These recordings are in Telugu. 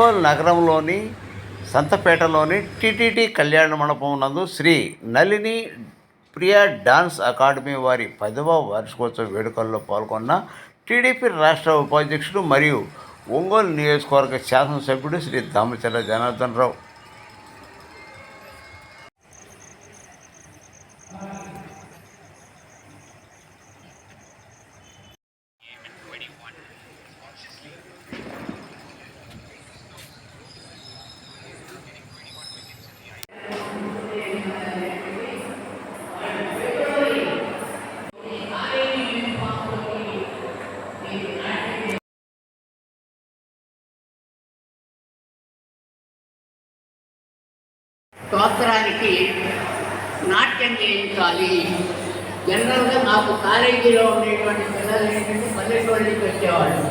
ఒంగోలు నగరంలోని సంతపేటలోని టీటీడీ కళ్యాణ మండపం నందు శ్రీ నళిని ప్రియా డాన్స్ అకాడమీ వారి 10వ వార్షికోత్సవ వేడుకల్లో పాల్గొన్న టీడీపీ రాష్ట్ర ఉపాధ్యక్షుడు మరియు ఒంగోలు నియోజకవర్గ శాసనసభ్యుడు శ్రీ దామచర్ల జనార్దన్ రావు. సంవత్సరానికి నాట్యం చేయించాలి. జనరల్గా నాకు కాలేజీలో ఉండేటువంటి పిల్లలు ఏంటంటే పల్లెటూళ్ళ నుంచి వచ్చేవాళ్ళు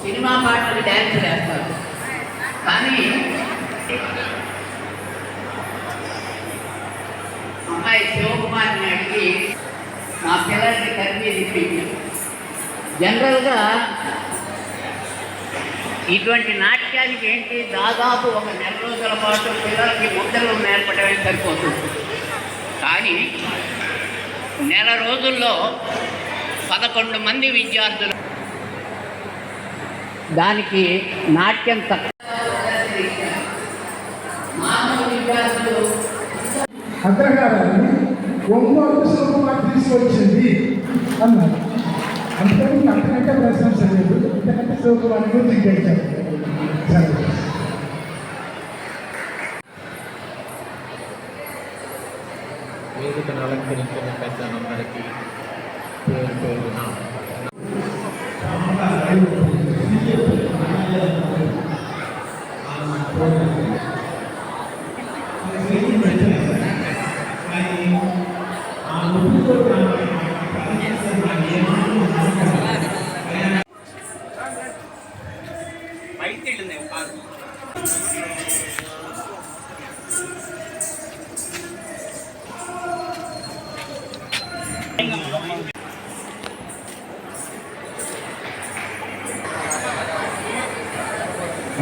సినిమా పాటలు డ్యాన్స్ వేస్తారు. కానీ అమ్మాయి శివకుమార్ని అడిగి మా పిల్లల్ని కలిపి తిప్పించాను. జనరల్గా ఇటువంటి నాట్యానికి ఏంటి, దాదాపు ఒక నెల రోజుల పాటు పిల్లలకి ముద్దలు నేర్పడమే సరిపోతుంది. కానీ నెల రోజుల్లో 11 మంది విద్యార్థులు దానికి నాట్యం మామూలు విద్యార్థులు అగ్రహారాన్ని ఒంగోలు శివకుమార్ తీసుకొచ్చింది అన్నారు. అందుకని అంతకంటే ప్రశంస లేదు, ఇంతకంటే శివకుమార్ గురించి గెలిచారు. వేదికను అలంకరించిన పెద్దలందరికీ పేరు పేరున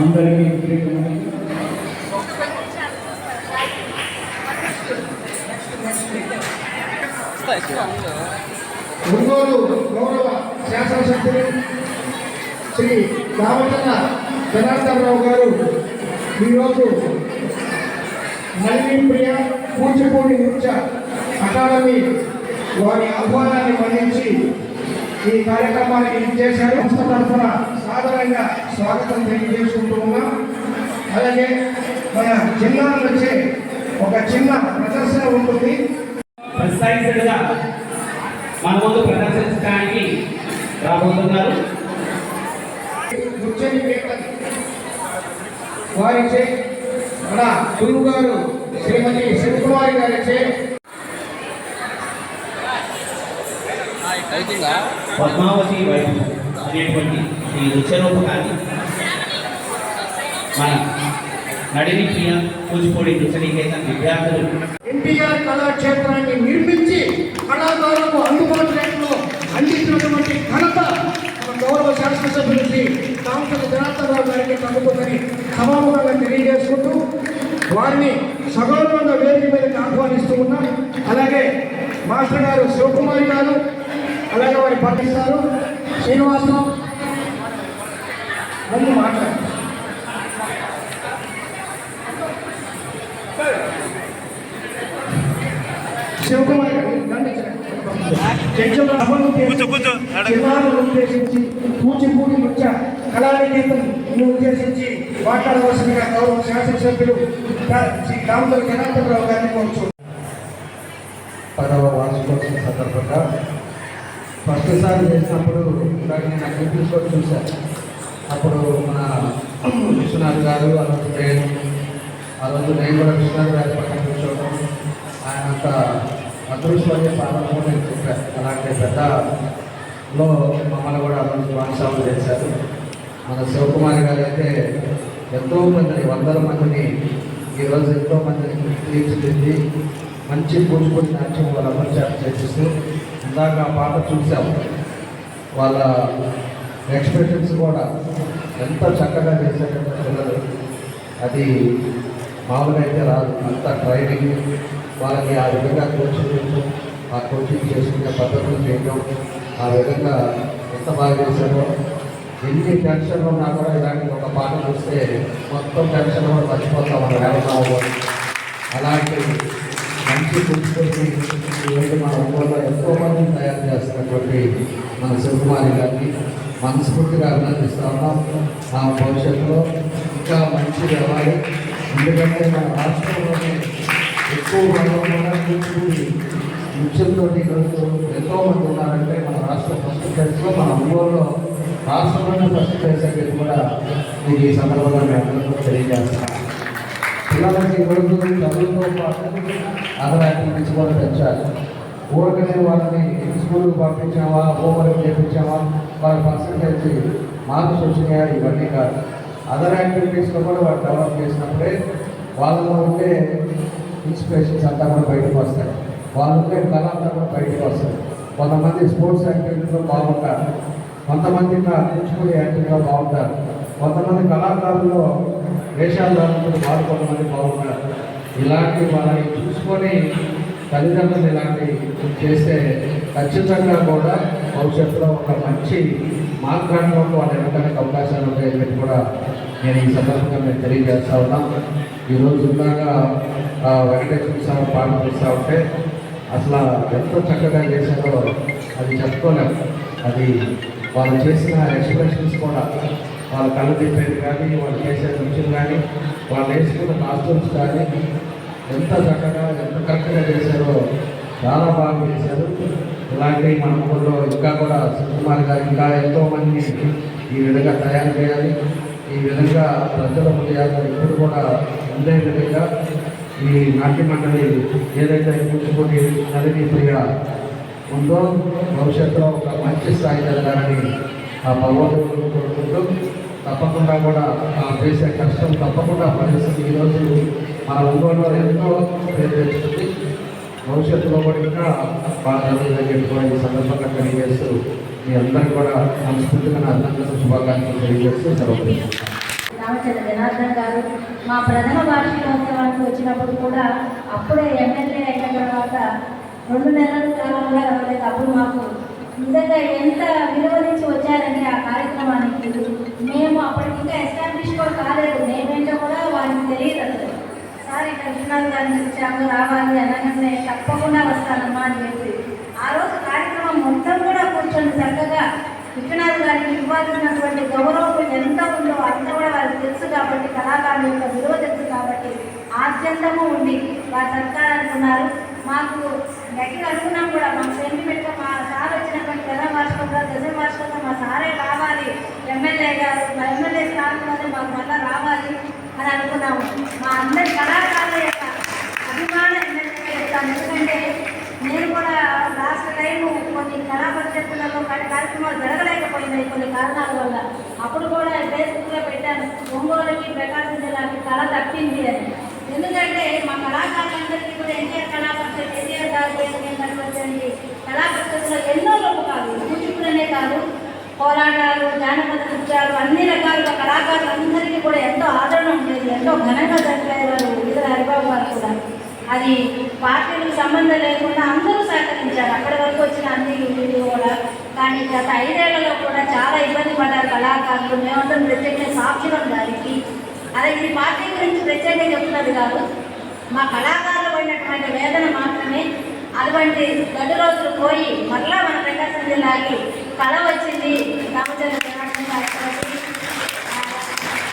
అందరికీ ఒంగోలు గౌరవ శాసనసభ్యులు శ్రీ దామచర్ల జనార్దన్ రావు గారు ఈరోజు నళిని ప్రియ కూచిపూడి నృత్య అకాడమీ వారి ఆహ్వానాన్ని మన్నించి ఈ కార్యక్రమానికి చేశారు. సంస్థ తరఫున సాధారణంగా స్వాగతం తెలియజేసుకుంటూ ఉన్నాం. అలాగే మన జిల్లాలో వచ్చే ఒక చిన్న ప్రదర్శన ఉంటుంది. ప్రిసైజ్డ్గా మన ముందు ప్రదర్శించడానికి రాబోతున్నారు. వారిచే మన గురువు గారు శ్రీమతి శివకుమారి గారిచే పద్మావతి వైపు అనేటువంటి ఈ నృత్యరూపకాన్ని మన నడిని ప్రియ కూచిపూడి నృత్యనికేతన్ విద్యార్థులు ఎన్టీఆర్ కళాక్షేత్రాన్ని నిర్మించి కళాకారులకు అందుబాటు రేట్లో అందించినటువంటి ఘనత మన గౌరవ శాసనసభ్యులు శ్రీ దామచర్ల జనార్దన్ రావు గారికి తగ్గుతుందని సభాముఖంగా తెలియజేసుకుంటూ వారిని సగౌరవంగా వేదిక మీదకి ఆహ్వానిస్తూ ఉన్నాం. అలాగే మాస్టర్ గారు శివకుమారి గారు, అలాగే వారి పండిస్తారు శ్రీనివాసం ముందు మాట్లాడారు. శివకుమార్ గారు జిల్లాను ఉద్దేశించి కూచిపూడి నృత్య కళానికేతను ఉద్దేశించి మాట్లాడవలసిందిగా గౌరవ శాసనసభ్యులు శ్రీ దామచర్ల జనార్దన్ రావు గారిని కోరుచు. 10వ వార్షికోత్సవం సందర్భంగా ఫస్ట్ సారి చేసినప్పుడు నేను అక్కడ చూశాను. అప్పుడు మన విశ్వనాథ్ గారు ఆ రోజు నేను కూడా విశ్వనాథ్ గారి పక్కన కూర్చోవడం, ఆయన అంత అదృష్టంగా పాల్గొనడం నేను చెప్పాను. అలాంటి పెద్దలో మమ్మల్ని కూడా ఆ రోజు భాగస్వాములు చేశారు. మన శివకుమారి గారు అయితే ఎంతోమందిని 100 మందిని ఈరోజు ఎంతోమందిని తీర్చిదిద్ది మంచి కూచిపూడి నాట్యం వాళ్ళ అమర్చారు చేపిస్తూ ఇందాక ఆ పాట చూసాము. వాళ్ళ ఎక్స్ప్రెషన్స్ కూడా ఎంత చక్కగా చేశారంటే పిల్లలు, అది మామూలుగా అయితే రాదు. అంత ట్రైనింగ్ వాళ్ళకి ఆ విధంగా కోచింగ్, ఆ కోచింగ్ చేసుకునే పద్ధతులు చేయడం, ఆ విధంగా ఎంత బాగా చేశారో. ఎన్ని టెన్షన్లు ఉన్నా కూడా ఇలాంటి ఒక పాట చూస్తే మొత్తం టెన్షన్ కూడా మర్చిపోతాం మనం వేస్తున్నాము. అలాంటి మంచి కూర్చుని ఈరోజు మన ఊళ్ళో ఎంతోమంది తయారు చేస్తున్నటువంటి మన శివకుమారి గారిని మనస్ఫూర్తిగా అభినందిస్తూ ఉన్నాం. ఆ భవిష్యత్తులో ఇంకా మంచి అవ్వాలి. ఎందుకంటే మన రాష్ట్రంలోనే ఎక్కువ కూడా కూర్చుని నృత్యంతో ఈరోజు ఎంతోమంది ఉన్నారంటే మన రాష్ట్ర ఫస్ట్ ప్లేస్లో మన ఊళ్ళో రాష్ట్రంలోనే ఫస్ట్ ప్లేస్ అనేది కూడా మీకు ఈ సందర్భంగా మేము అందరికీ తెలియజేస్తున్నాం. పిల్లలకి ఈరోజు చదువుతో పాటు అదర్ యాక్టివిటీస్ కూడా పెంచాలి. ఊరికనే వాళ్ళని స్కూల్కి పంపించామా, హోంవర్క్ చేయించామా, వాళ్ళ పర్సంటేజ్ మార్క్స్ వచ్చినాయా, ఇవన్నీ కాదు. అదర్ యాక్టివిటీస్లో కూడా వాళ్ళు డెవలప్ చేసినప్పుడే వాళ్ళలో ఉండే ఇన్స్పిరేషన్స్ అంతా కూడా బయటకు వస్తాయి. వాళ్ళు ఉండే కళ అంతా కూడా బయటకు వస్తాయి. కొంతమంది స్పోర్ట్స్ యాక్టివిటీలో బాగుంటారు, కొంతమంది కూచిపూడి యాక్టివ్గా బాగుంటారు, కొంతమంది కళాకారుల్లో వేషాలు వాళ్ళు కొంతమంది బాగుంటారు. ఇలాంటి వాళ్ళని చూసుకొని తల్లిదండ్రులు ఇలాంటి చేస్తే ఖచ్చితంగా కూడా భవిష్యత్తులో ఒక మంచి మార్గానికి వాళ్ళు ఎన్నడానికి అవకాశాలు ఉంటాయని చెప్పి కూడా నేను ఈ సందర్భంగా నేను తెలియజేస్తా ఉన్నాం. ఈరోజు ఉన్నాగా వెంకటేశ్వర స్వామి పాట చేస్తూ ఉంటే అసలు ఎంత చక్కగా చేశారో అది చెప్పుకోలేము. అది వాళ్ళు చేసిన ఎక్స్ప్రెషన్స్ కూడా, వాళ్ళ కళ్ళు తిప్పేది కానీ, వాళ్ళు చేసే నృత్యం కానీ, వాళ్ళు వేసుకున్న కాస్ట్యూమ్స్ కానీ ఎంత చక్కగా ఎంత కరెక్ట్గా చేశారో చాలా బాగా చేశారు. ఇలాంటి మన ఊళ్ళో ఇంకా కూడా శివకుమార్ గారు ఇంకా ఎంతోమంది ఈ విధంగా తయారు చేయాలి. ఈ విధంగా ప్రజల హృదయాలు ఇప్పుడు కూడా ఉండే విధంగా ఈ నాట్య మండలి ఏదైతే కూచిపూడి నలిని ప్రియ ఉందో భవిష్యత్తులో ఒక మంచి స్థాయి జరగాలని ఆ భగవంతుడు కోరుకుంటూ, తప్పకుండా కూడా చేసే కష్టం తప్పకుండా ఫలిస్తుంది. ఈరోజు మన ఊళ్ళో ఎంతో పేరు తెచ్చుకుంది. భవిష్యత్తులో కూడా ఇంకా బాగా జరుగుతుందని కూడా ఈ సందర్భంగా తెలియజేస్తూ మీ అందరికీ కూడా సంస్కృతిగా అభినందన శుభాకాంక్షలు తెలియజేస్తూ జరుగుతుంది. రామచంద్ర జనార్దన్ గారు మా ప్రథమ వార్షికోత్సవానికి వచ్చినప్పుడు కూడా అప్పుడే ఎమ్మెల్యే అయిన తర్వాత 2 నెలల కాలంగా రాలేదు. అప్పుడు మాకు నిజంగా ఎంత విలువరించి వచ్చారంటే ఆ కార్యక్రమానికి మేము అప్పటికి ఇంకా ఎస్టాబ్లిష్ కూడా కాలేదు. మేమేంటో కూడా వారికి తెలియదు అసలు. సార్ ఇక్కడ విశ్వనాథ్ గారిని వచ్చాము రావాలి అనగానే తప్పకుండా వస్తానమ్మా అని చెప్పి ఆ రోజు కార్యక్రమం మొత్తం కూడా కూర్చొని చక్కగా విశ్వనాథ్ గారికి ఇవ్వాల్సినటువంటి గౌరవం ఎంత ఉందో అంత కూడా వారికి తెలుసు కాబట్టి, కళాకారుల యొక్క విలువ తెలుసు కాబట్టి ఆద్యంతము ఉండి వారు సత్కారానికి ఉన్నారు. మాకు గట్టిగా అనుకున్నాం కూడా, మాకు సెంటిమెంట్గా మా సార్ వచ్చినటువంటి ప్రథమ వార్షికంగా దశమ వార్షికంగా మా సారే రావాలి, ఎమ్మెల్యే గారు మా ఎమ్మెల్యే స్థానంలోనే మాకు మళ్ళీ రావాలి అని అనుకున్నాము. మా అందరి కళాకారుల యొక్క అభిమాన ఎమ్మెల్యేగా చెప్తాను. ఎందుకంటే నేను కూడా లాస్ట్ టైం కొన్ని కళా పరిషత్తులలో కార్యక్రమాలు జరగలేకపోయినాయి కొన్ని కారణాల వల్ల. అప్పుడు కూడా ఫేస్బుక్లో పెట్టాను, ఒంగోలుకి ప్రకాశం జిల్లాకి కళ తప్పింది అని. ఎందుకంటే మా కళాకారులందరికీ కూడా ఎన్టీఆర్ కళా పరిషత్, ఎన్టీఆర్ గారి కళా పరిషత్తులో ఎన్నో రూపకాలు, కూచిపూడనే కాదు, పోరాటాలు, జానపద నృత్యాలు, అన్ని రకాలుగా కళాకారులందరికీ కూడా ఎంతో ఆదరణ ఉండేది. ఎంతో ఘనంగా జరిపేవారు విడుదల హరిబాబు గారు కూడా. అది పార్టీలకు సంబంధం లేకుండా అందరూ సహకరించారు అక్కడి వరకు వచ్చిన అన్ని వీళ్ళు కూడా. కానీ గత 5 ఏళ్లలో కూడా చాలా ఇబ్బంది పడ్డారు కళాకారులు. మేమందరం ప్రత్యేకంగా సాక్షులం దానికి. అదే ఇది పార్టీ గురించి ప్రత్యేకంగా చెప్తున్నది కాదు, మా కళాకారులు పడినటువంటి వేదన మాత్రమే. అటువంటి గడ్డు రోజులు పోయి మరలా మన ప్రకాశం జిల్లాకి కళ వచ్చింది రామచంద్ర జనార్దన్ గారికి.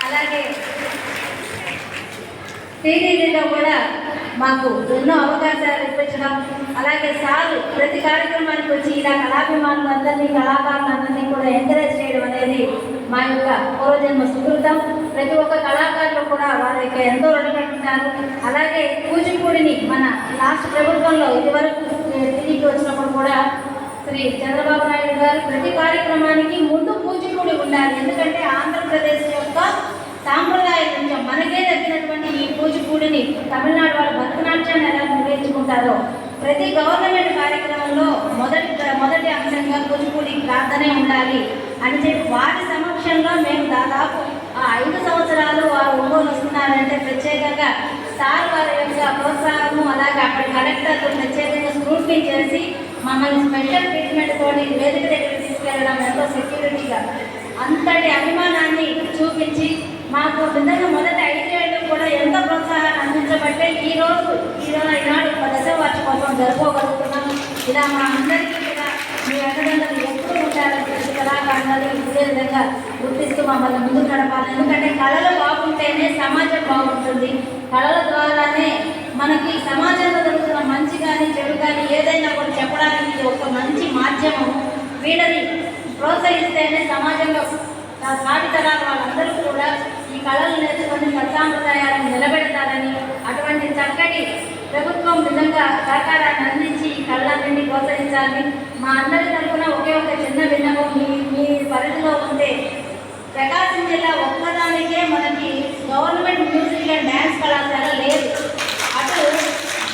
అలాగే టీటీడీలో కూడా మాకు ఎన్నో అవకాశాలు ఇప్పించడం, అలాగే సార్ ప్రతి కార్యక్రమానికి వచ్చి ఇలా కళాభిమానులు అందరినీ, కళాకారులందరినీ కూడా ఎంకరేజ్ చేయడం అనేది మా యొక్క పూర్వజన్మ సుకృతం. ప్రతి ఒక్క కళాకారులు కూడా వారి యొక్క ఎంతో రుణపడుతున్నారు. అలాగే కూచిపూడిని మన లాస్ట్ ప్రభుత్వంలో ఇదివరకు తిరిగి వచ్చినప్పుడు కూడా శ్రీ చంద్రబాబు నాయుడు గారు ప్రతి కార్యక్రమానికి ముందు కూచిపూడి ఉండాలి. ఎందుకంటే ఆంధ్రప్రదేశ్ యొక్క సాంప్రదాయ నృత్యం మనకే తగ్గినటువంటి ఈ కూచిపూడిని తమిళనాడు వాళ్ళు భరతనాట్యాన్ని ఎలా నిర్వహించుకుంటారో ప్రతి గవర్నమెంట్ కార్యక్రమంలో మొదటి అంశంగా కూచిపూడి ప్రార్థనే ఉండాలి అని చెప్పి వారి సమక్షంలో మేము దాదాపు ఆ 5 సంవత్సరాలు వారు ఒంగోలు వస్తున్నారంటే ప్రత్యేకంగా సార్ వారి యొక్క ప్రోత్సాహము, అలాగే అప్పటి కలెక్టర్లు ప్రత్యేకంగా స్క్రూటినీ చేసి మమ్మల్ని స్పెషల్ ట్రీట్మెంట్ తోటి వేదిక దగ్గరికి తీసుకెళ్ళడం ఎంతో సెక్యూరిటీగా అంతటి అభిమానాన్ని చూపించి మాకు నిజంగా మొదటి 5 ఏళ్ళు కూడా ఎంతో ప్రోత్సాహాన్ని అందించబట్టే ఈనాడు 10వ వార్షికోత్సవం జరుపుకోగలుగుతున్నాం. ఇలా మా అందరికీ కూడా మీ అన్నదండలు ఎప్పుడు ఉంటారని చెప్పి కళాకారులు ఇదే విధంగా గుర్తిస్తూ మమ్మల్ని ముందుకు నడపాలి. ఎందుకంటే కళలు బాగుంటేనే సమాజం బాగుంటుంది. కళల ద్వారానే మనకి సమాజంలో జరుగుతున్న మంచి కానీ చెడు కానీ ఏదైనా కూడా చెప్పడానికి ఒక మంచి మాధ్యమం. వీళ్ళని ప్రోత్సహిస్తేనే సమాజంలో సాధితరాల వాళ్ళందరూ కూడా ఈ కళలు నేర్చుకొని సత్సాంప్రదాయాలను నిలబెడతారని, అటువంటి చక్కటి ప్రభుత్వం నిజంగా సహకారాన్ని అందించి ఈ కళలన్నింటినీ ప్రోత్సహించాలని మా అందరి తరఫున ఒకే ఒక చిన్న విన్నపం. మీ పరిధిలో ఉంటే ప్రకాశం జిల్లా ఒక్కదానికే మనకి గవర్నమెంట్ మ్యూజిక్ అండ్ డ్యాన్స్ కళాశాల లేదు. అటు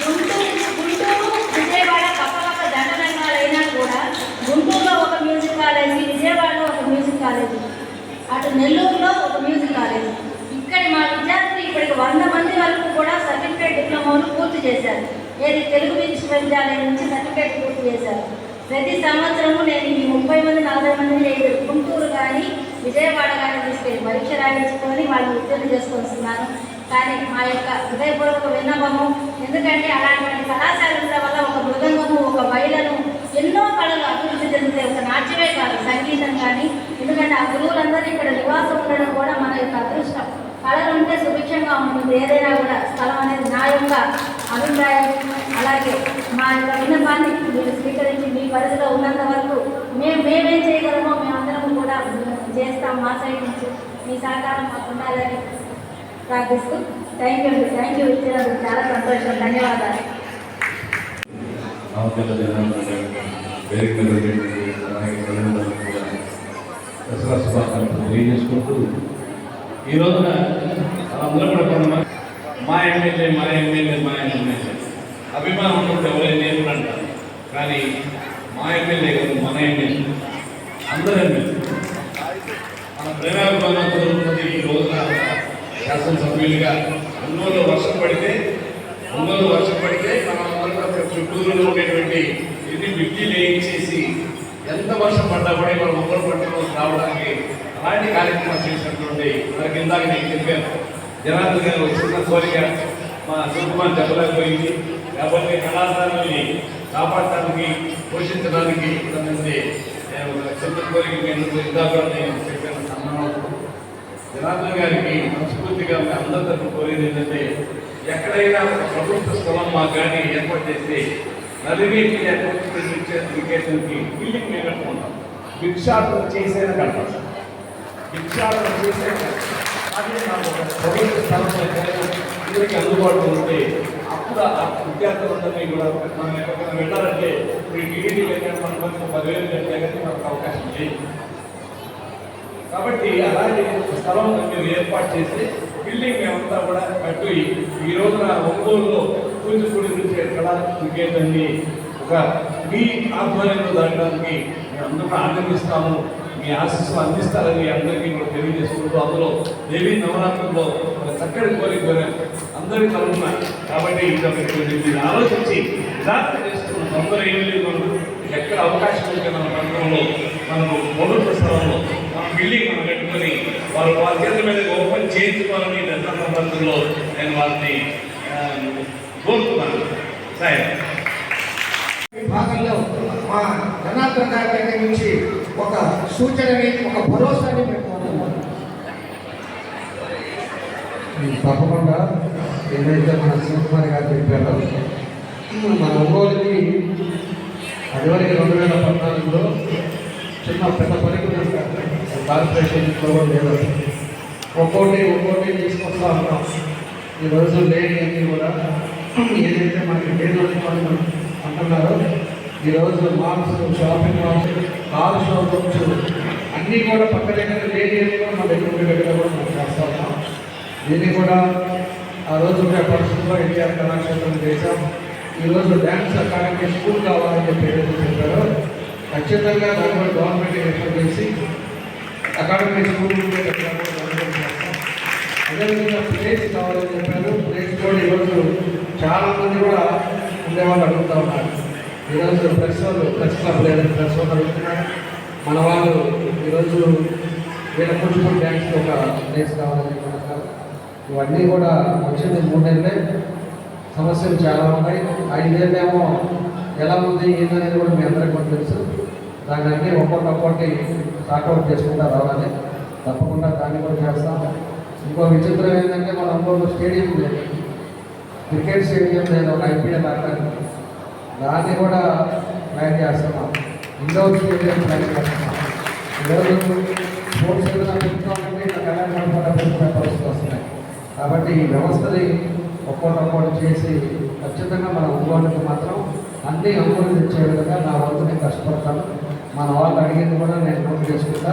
గుంటూరు విజయవాడ పక్క దండరంగాలు అయినా కూడా గుంటూరులో ఒక మ్యూజిక్ కాలేజీ, విజయవాడలో ఒక మ్యూజిక్ కాలేజీ, అటు నెల్లూరులో ఒక మ్యూజిక్ కాలేజీ. ఇక్కడ మా విద్యార్థులు ఇప్పటికి 100 మంది వరకు కూడా సర్టిఫికేట్ డిప్లొమాలు పూర్తి చేశారు. ఏది తెలుగు విశ్వవిద్యాలయం నుంచి సర్టిఫికేట్ పూర్తి చేశారు. ప్రతి సంవత్సరము నేను ఈ 30 మంది 40 మంది గుంటూరు కానీ విజయవాడ కానీ తీసుకెళ్ళి పరీక్ష రాయించుకొని వాళ్ళు ఉద్యోగం చేసుకొని వస్తున్నారు. కానీ మా యొక్క హృదయపూర్వక విన్నపము, ఎందుకంటే అలాంటి కళాశాలల వల్ల ఒక మృదంగము, ఒక వైలను, ఎన్నో కళలు అభివృద్ధి చెందుతాయి. ఒక నాట్యమే కాదు, సంగీతం కానీ. ఎందుకంటే ఆ గురువులందరూ ఇక్కడ నివాసం ఉండడం కూడా మన యొక్క అదృష్టం. కళలు ఉంటే సుభిక్షంగా ఉంటుంది ఏదైనా కూడా స్థలం అనేది నా యొక్క అభిప్రాయం. అలాగే మా యొక్క విన్నపాన్ని మీరు స్వీకరించి మీ పరిధిలో ఉన్నంత వరకు మేమేం చేయగలమో మేమందరం కూడా చేస్తాం. మా సైడ్ నుంచి మీ సహకారం మాకు ఉండాలని ప్రార్థిస్తూ థ్యాంక్ యూ ఇచ్చినందుకు చాలా సంతోషం. ధన్యవాదాలు. తెలియజేసుకుంటూ ఈ రోజున అందరూ కూడా కొంతమంది మా ఎమ్మెల్యే అభిమానం ఉంటుంది, ఎవరైనా నేను కూడా అంటారు. కానీ మా ఎమ్మెల్యే కాదు, మన ఎమ్మెల్యే, అందరూ ఎమ్మెల్యే. మన ప్రేమాభిమానంతో ఈ రోజున శాసనసభ్యులుగా ఒంగోలు వర్షం పడితే మనం అందరూ చుట్టూరులో ఉండేటువంటి ఎన్ని బిడ్డీలు వేయించేసి ఎంత వర్షం పడ్డా కూడా మనం ఒంగోలు పట్టణంలో రావడానికి అలాంటి కార్యక్రమాలు చేసినటువంటి మనకి ఇందాక నేను చెప్పాను. జనార్దన్ గారు చిన్న కోరిక మా సుకుమార్ చెప్పలేకపోయింది కాబట్టి కళాశాలని కాపాడటానికి, పోషించడానికి చిన్న కోరిక ఇందాక నేను చెప్పాను. సన్మానం జనార్దన్ గారికి మనస్ఫూర్తిగా అందరి తరఫున కోరేది ఏంటంటే, ఎక్కడైనా ప్రభుత్వ స్థలం మాకు కానీ ఏర్పాటు చేస్తే నదిని ఎడ్యుకేషన్కి బిల్డింగ్ మేము కట్టుకుంటాం. భిక్షాటన చేసేది కట్టాలి. అదే నాకు ఒక ప్రభుత్వ స్థలం అందరికీ అందుబాటులో ఉంటే అప్పుడు ఆ విద్యార్థులందరినీ కూడా మనం ఎక్కడికైనా వెళ్ళాలంటే ఇప్పుడు డిగ్రీ వెళ్ళాలి, మన మనకు 10,000 కట్టే కానీ మనకు అవకాశం లేదు. కాబట్టి అలాంటి స్థలం మేము ఏర్పాటు చేసి బిల్డింగ్ మేమంతా కూడా కట్టి ఈ రోజున ఒంగోలులో కూచిపూడి నుంచి కళా క్రికెట్ని ఒక మీ ఆధ్వర్యంలో దాటడానికి మేము అందరూ ఆనందిస్తాము. మీ ఆశీస్సులు అందిస్తారని అందరికీ కూడా తెలియజేసుకుంటూ, అందులో దేవీ నవరాత్రుల్లో ఒక చక్కటి కోరిక అందరి తరఫున. కాబట్టి ఇది ఆలోచించి ఇలాంటి చేస్తున్న అందరూ ఏం లేదు, మనం ఎక్కడ అవకాశం ఉంటే మన ప్రాంతంలో మనకు ప్రభుత్వ స్థలంలో మన బిల్డింగ్ మనం కట్టుకొని వారి చేతుల మీద ఓపెన్ చేయించుకోవాలని సందర్భంలో నేను వారిని కోరుతున్నాను. సార్ భాగంలో మా జనార్దన్ గారి దగ్గర నుంచి ఒక సూచనని, ఒక భరోసాని పెట్టుకుంటున్నాం. తప్పకుండా ఏదైతే మన శివకుమార్ గారు చెప్పారో, మన ఒంగోలుకి అదివరకు 2014లో చిన్న పెద్ద పరికరం కార్పొరేషన్ లేదు. ఒక్కోటి తీసుకొస్తా ఉన్నాం. ఈరోజు లేని అన్నీ కూడా ఏదైతే మనకి లేదు అంటున్నారో, ఈరోజు malls, shopping malls, car showrooms అన్నీ కూడా పక్క దగ్గర లేని కూడా మన దగ్గర కూడా మనం చేస్తా ఉన్నాం. దీన్ని కూడా ఆ రోజు పరిస్థితుల్లో ఎన్టీఆర్ కళాక్షేత్రం చేశాం. ఈరోజు డ్యాన్స్ అకాడమీ స్కూల్ కావాలని చెప్పి ఏదైతే చెప్పారో, ఖచ్చితంగా దాని కూడా గవర్నమెంట్ ఏర్పాటు చేసి అకాడమీ స్కూల్ అదేవిధంగా ప్లేస్ కావాలని చెప్పారు. ప్లేస్ కూడా ఈరోజు చాలామంది కూడా ఉండేవాళ్ళు అడుగుతూ ఉన్నారు. ఈరోజు ప్రెస్ క్లబ్ లేదని ప్రెస్ వాళ్ళు అడుగుతున్నారు. మన వాళ్ళు ఈరోజు వీళ్ళ కూచిపూడి డ్యాన్స్కి ఒక ప్లేస్ కావాలని చెప్పారు. ఇవన్నీ కూడా వచ్చింది 3 నెలలే. సమస్యలు చాలా ఉన్నాయి. 5 ఏళ్ళేమో ఎలా ఉంది ఏంటనేది కూడా మీ అందరికీ కూడా తెలుసు. దాన్ని అన్నీ ఒక్కొక్కటి సార్ట్అవుట్ చేసుకుంటా రావాలి. తప్పకుండా దాన్ని కూడా చేస్తాం. ఇంకో విచిత్రం ఏంటంటే మన ఒంగోలు స్టేడియం లేదు, క్రికెట్ స్టేడియం లేదు, ఒక ఐపీఎల్ ఆడటానికి. దాన్ని కూడా ప్లాన్ చేస్తున్నాం. ఇండోర్ స్టేడియం ప్లాన్ చేస్తున్నాం. ఈరోజు స్పోర్ట్స్ ఏదైనా పెట్టుకోవాలంటే ఇలా కళ్యాణ పరిస్థితి వస్తున్నాయి. కాబట్టి ఈ వ్యవస్థని ఒక్కొక్కటి చేసి ఖచ్చితంగా మన ఒంగోలుకి మాత్రం అన్ని అంకులు తెచ్చే విధంగా నా వంతు నేను కష్టపడతాను. మన వాళ్ళు అడిగింది కూడా నేను నోట్ చేసుకుంటా.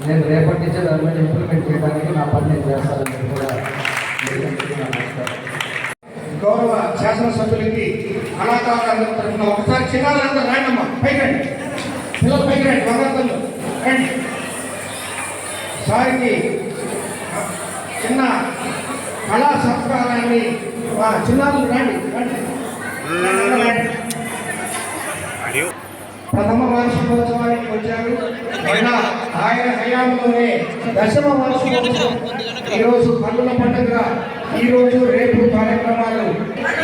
నేను రేపటి నుంచే దాని మీద ఇంప్లిమెంట్ చేయడానికి నా పని నేను చేస్తానని కూడా నమస్కారం. గౌరవ శాసనసభ్యులకి కళాకారుల తరఫున ఒకసారి చిన్నారంతా రాండమ్మా, పైకి రండి, పిల్లలు పైకి రండి, వంగర్తలు రండి. సారికి చిన్న కళా సంస్కారాన్ని చిన్నారులు రండి రండి. ప్రథమ వార్షికోత్సవానికి వచ్చారు. ఆయన హయాంలోనే 10వ వార్షికోత్సవం. ఈరోజు కన్నుల పండుగ, ఈరోజు రేపు కార్యక్రమాలు.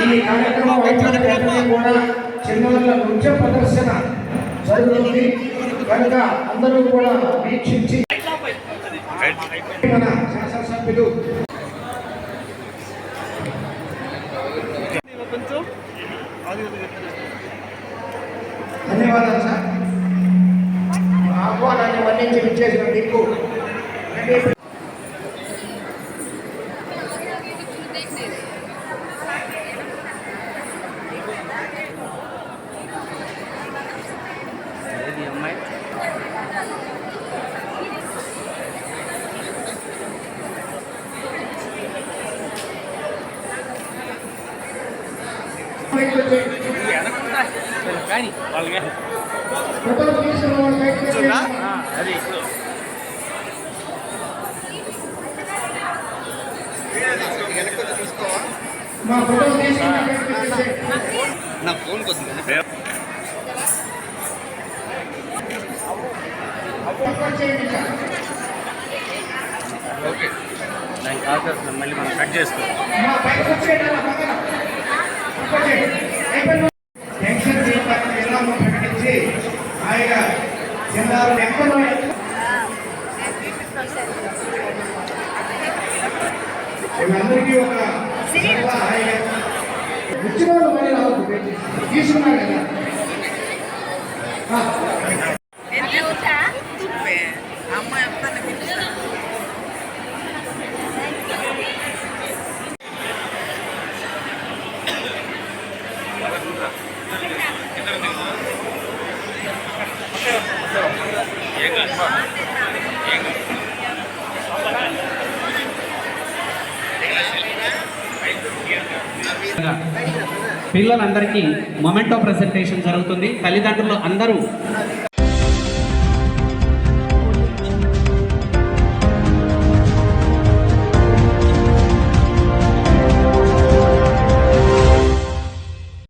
ఈ కార్యక్రమం అయిపోయిన వెంటనే కూడా చిన్నారుల నృత్య ప్రదర్శన జరుగుతుంది కనుక అందరూ కూడా వీక్షించి మన శాసనసభ్యులు ధన్యవాదాలు సార్. ఆహ్వానాన్ని మన్నించి విచ్చేసిన మీకు మా ఫోటో నా ఫోన్ కొద్దిగా ఓకే దాని కాదు మళ్ళీ మనం కట్ చేసుకో. పెన్షన్ జిల్లాలో ప్రకటించి ఆయన జిల్లాలో ఎక్కడ వీళ్ళందరికీ ఒక ఉద్యోగాలు మళ్ళీ రావద్దు తీసుకున్నాం కదా. పిల్లలందరికీ మొమెంటో ప్రెజెంటేషన్ జరుగుతుంది. తల్లిదండ్రులు అందరూ